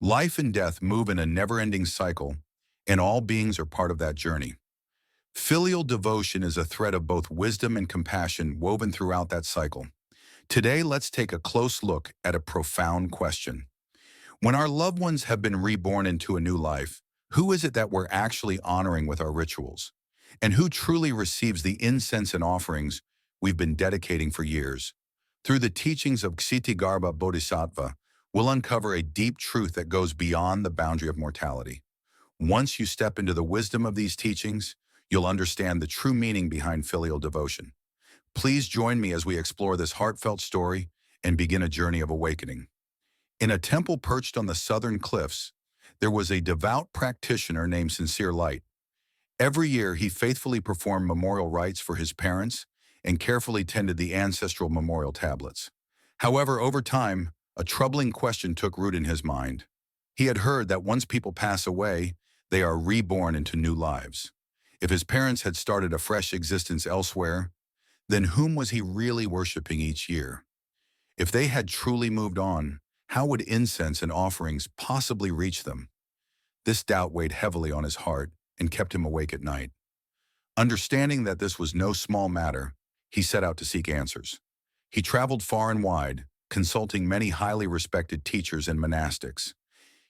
Life and death move in a never-ending cycle, and all beings are part of that journey. Filial devotion is a thread of both wisdom and compassion woven throughout that cycle. Today, let's take a close look at a profound question. When our loved ones have been reborn into a new life, who is it that we're actually honoring with our rituals? And who truly receives the incense and offerings we've been dedicating for years? Through the teachings of Ksitigarbha Bodhisattva, we'll uncover a deep truth that goes beyond the boundary of mortality. Once you step into the wisdom of these teachings, you'll understand the true meaning behind filial devotion. Please join me as we explore this heartfelt story and begin a journey of awakening. In a temple perched on the southern cliffs, there was a devout practitioner named Sincere Light. Every year, he faithfully performed memorial rites for his parents and carefully tended the ancestral memorial tablets. However, over time, a troubling question took root in his mind. He had heard that once people pass away, they are reborn into new lives. If his parents had started a fresh existence elsewhere, then whom was he really worshiping each year? If they had truly moved on, how would incense and offerings possibly reach them? This doubt weighed heavily on his heart and kept him awake at night. Understanding that this was no small matter, he set out to seek answers. He traveled far and wide, consulting many highly respected teachers and monastics.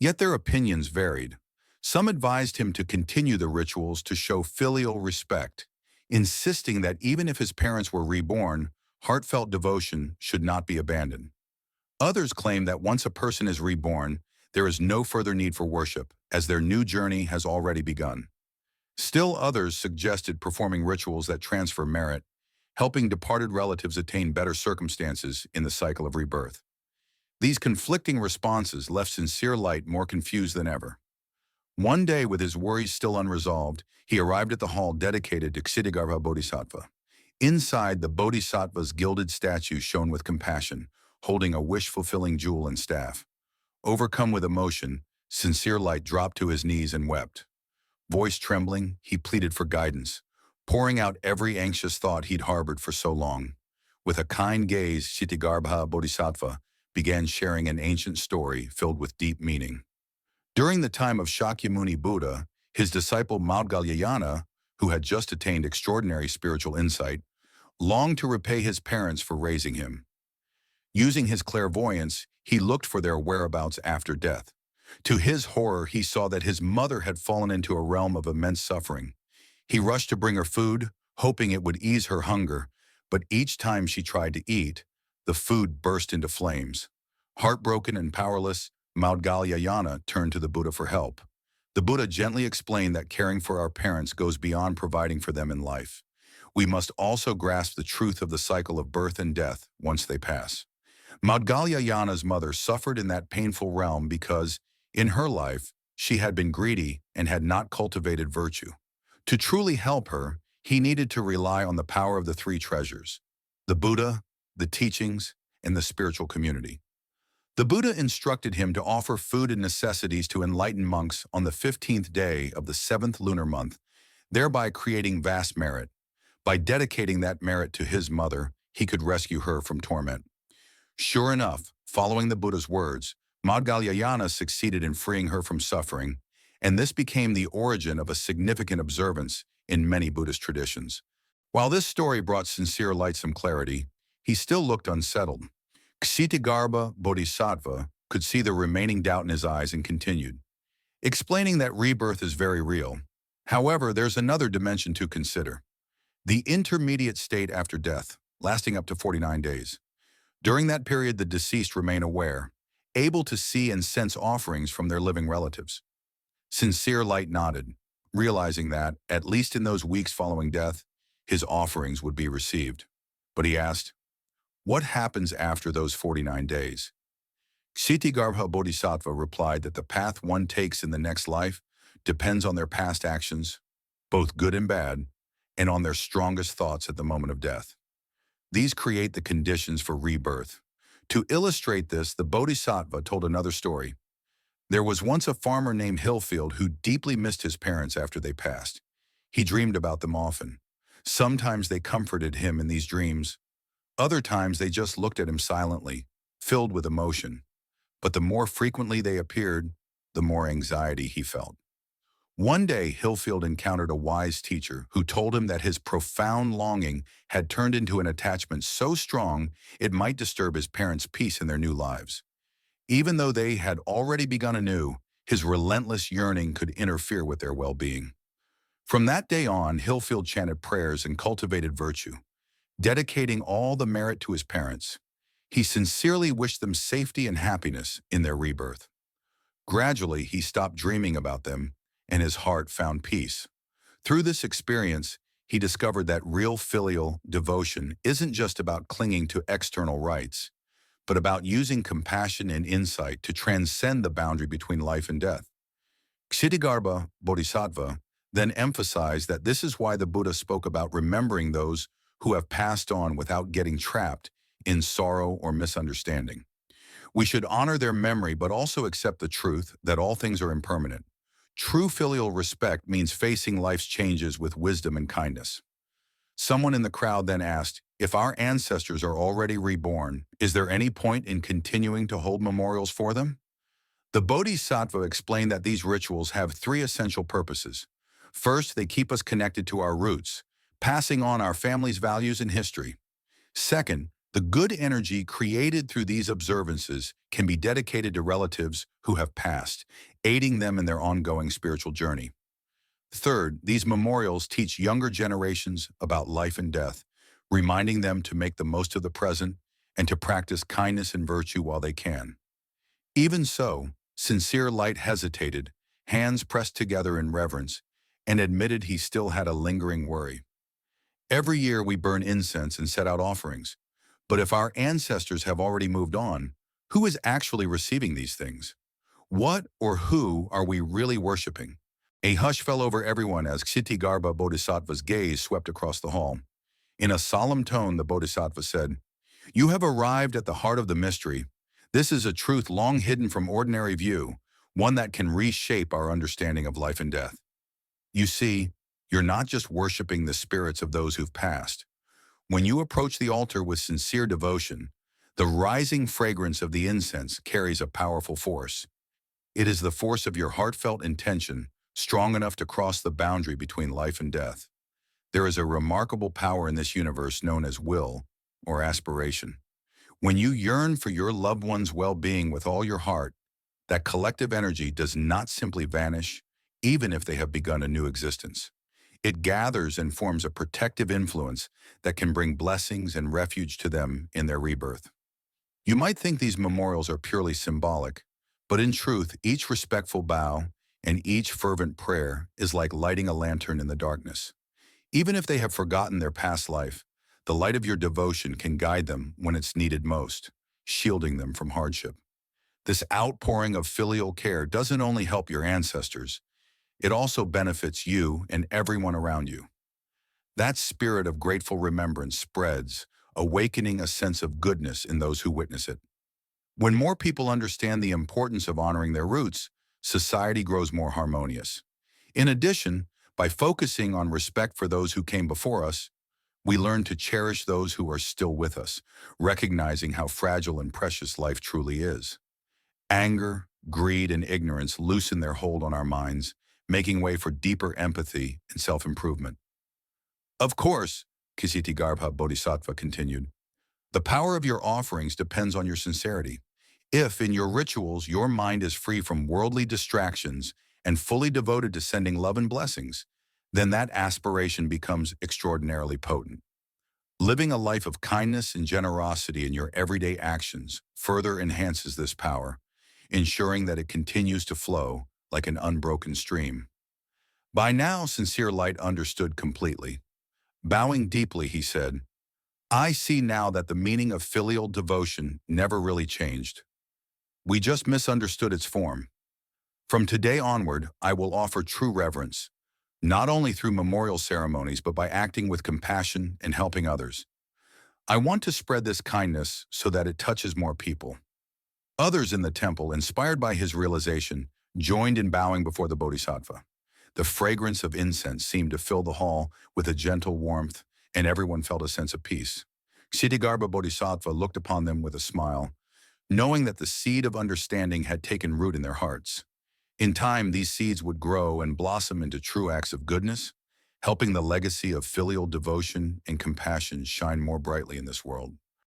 Yet their opinions varied. Some advised him to continue the rituals to show filial respect, insisting that even if his parents were reborn, heartfelt devotion should not be abandoned. Others claimed that once a person is reborn, there is no further need for worship, as their new journey has already begun. Still others suggested performing rituals that transfer merit, helping departed relatives attain better circumstances in the cycle of rebirth. These conflicting responses left Sincere Light more confused than ever. One day, with his worries still unresolved, he arrived at the hall dedicated to Ksitigarbha Bodhisattva. Inside, the Bodhisattva's gilded statue shone with compassion, holding a wish-fulfilling jewel and staff. Overcome with emotion, Sincere Light dropped to his knees and wept. Voice trembling, he pleaded for guidance, pouring out every anxious thought he'd harbored for so long. With a kind gaze, Ksitigarbha Bodhisattva began sharing an ancient story filled with deep meaning. During the time of Shakyamuni Buddha, his disciple Maudgalyayana, who had just attained extraordinary spiritual insight, longed to repay his parents for raising him. Using his clairvoyance, he looked for their whereabouts after death. To his horror, he saw that his mother had fallen into a realm of immense suffering. He rushed to bring her food, hoping it would ease her hunger, but each time she tried to eat, the food burst into flames. Heartbroken and powerless, Maudgalyayana turned to the Buddha for help. The Buddha gently explained that caring for our parents goes beyond providing for them in life. We must also grasp the truth of the cycle of birth and death once they pass. Maudgalyayana's mother suffered in that painful realm because, in her life, she had been greedy and had not cultivated virtue. To truly help her, he needed to rely on the power of the three treasures: the Buddha, the teachings, and the spiritual community. The Buddha instructed him to offer food and necessities to enlightened monks on the 15th day of the 7th lunar month, thereby creating vast merit. By dedicating that merit to his mother, he could rescue her from torment. Sure enough, following the Buddha's words, Maudgalyayana succeeded in freeing her from suffering, and this became the origin of a significant observance in many Buddhist traditions. While this story brought Sincere Light some clarity, he still looked unsettled. Ksitigarbha Bodhisattva could see the remaining doubt in his eyes and continued, explaining that rebirth is very real. However, there's another dimension to consider: the intermediate state after death, lasting up to 49 days. During that period, the deceased remain aware, able to see and sense offerings from their living relatives. Sincere Light nodded, realizing that, at least in those weeks following death, his offerings would be received. But he asked, what happens after those 49 days? Ksitigarbha Bodhisattva replied that the path one takes in the next life depends on their past actions, both good and bad, and on their strongest thoughts at the moment of death. These create the conditions for rebirth. To illustrate this, the Bodhisattva told another story. There was once a farmer named Hillfield who deeply missed his parents after they passed. He dreamed about them often. Sometimes they comforted him in these dreams. Other times they just looked at him silently, filled with emotion. but the more frequently they appeared, the more anxiety he felt. One day, Hillfield encountered a wise teacher who told him that his profound longing had turned into an attachment so strong it might disturb his parents' peace in their new lives. Even though they had already begun anew, his relentless yearning could interfere with their well-being. From that day on, Hillfield chanted prayers and cultivated virtue, dedicating all the merit to his parents. He sincerely wished them safety and happiness in their rebirth. Gradually, he stopped dreaming about them, and his heart found peace. Through this experience, he discovered that real filial devotion isn't just about clinging to external rites, but about using compassion and insight to transcend the boundary between life and death. Kshitigarbha Bodhisattva then emphasized that this is why the Buddha spoke about remembering those who have passed on without getting trapped in sorrow or misunderstanding. We should honor their memory but also accept the truth that all things are impermanent. True filial respect means facing life's changes with wisdom and kindness. Someone in the crowd then asked, if our ancestors are already reborn, is there any point in continuing to hold memorials for them? The Bodhisattva explained that these rituals have three essential purposes. First, they keep us connected to our roots, passing on our family's values and history. Second, the good energy created through these observances can be dedicated to relatives who have passed, aiding them in their ongoing spiritual journey. Third, these memorials teach younger generations about life and death, reminding them to make the most of the present and to practice kindness and virtue while they can. Even so, Sincere Light hesitated, hands pressed together in reverence, and admitted he still had a lingering worry. Every year we burn incense and set out offerings, but if our ancestors have already moved on, who is actually receiving these things? What or who are we really worshiping? A hush fell over everyone as Kshitigarbha Bodhisattva's gaze swept across the hall. In a solemn tone, the Bodhisattva said, "You have arrived at the heart of the mystery. This is a truth long hidden from ordinary view, one that can reshape our understanding of life and death. You see, you're not just worshiping the spirits of those who've passed. When you approach the altar with sincere devotion, the rising fragrance of the incense carries a powerful force. It is the force of your heartfelt intention, strong enough to cross the boundary between life and death. There is a remarkable power in this universe known as will, or aspiration. When you yearn for your loved one's well-being with all your heart, that collective energy does not simply vanish, even if they have begun a new existence. It gathers and forms a protective influence that can bring blessings and refuge to them in their rebirth. You might think these memorials are purely symbolic, but in truth, each respectful bow and each fervent prayer is like lighting a lantern in the darkness. Even if they have forgotten their past life, the light of your devotion can guide them when it's needed most, shielding them from hardship. This outpouring of filial care doesn't only help your ancestors, it also benefits you and everyone around you. That spirit of grateful remembrance spreads, awakening a sense of goodness in those who witness it. When more people understand the importance of honoring their roots, society grows more harmonious. In addition, by focusing on respect for those who came before us, we learn to cherish those who are still with us, recognizing how fragile and precious life truly is. Anger, greed, and ignorance loosen their hold on our minds, making way for deeper empathy and self-improvement. Of course, Kshitigarbha Bodhisattva continued, the power of your offerings depends on your sincerity. If, in your rituals, your mind is free from worldly distractions and fully devoted to sending love and blessings, then that aspiration becomes extraordinarily potent. Living a life of kindness and generosity in your everyday actions further enhances this power, ensuring that it continues to flow like an unbroken stream. By now, Sincere Light understood completely. Bowing deeply, he said, I see now that the meaning of filial devotion never really changed. We just misunderstood its form. From today onward, I will offer true reverence, not only through memorial ceremonies, but by acting with compassion and helping others. I want to spread this kindness so that it touches more people. Others in the temple, inspired by his realization, joined in bowing before the Bodhisattva. The fragrance of incense seemed to fill the hall with a gentle warmth, and everyone felt a sense of peace. Kshitigarbha Bodhisattva looked upon them with a smile, knowing that the seed of understanding had taken root in their hearts. In time, these seeds would grow and blossom into true acts of goodness, helping the legacy of filial devotion and compassion shine more brightly in this world.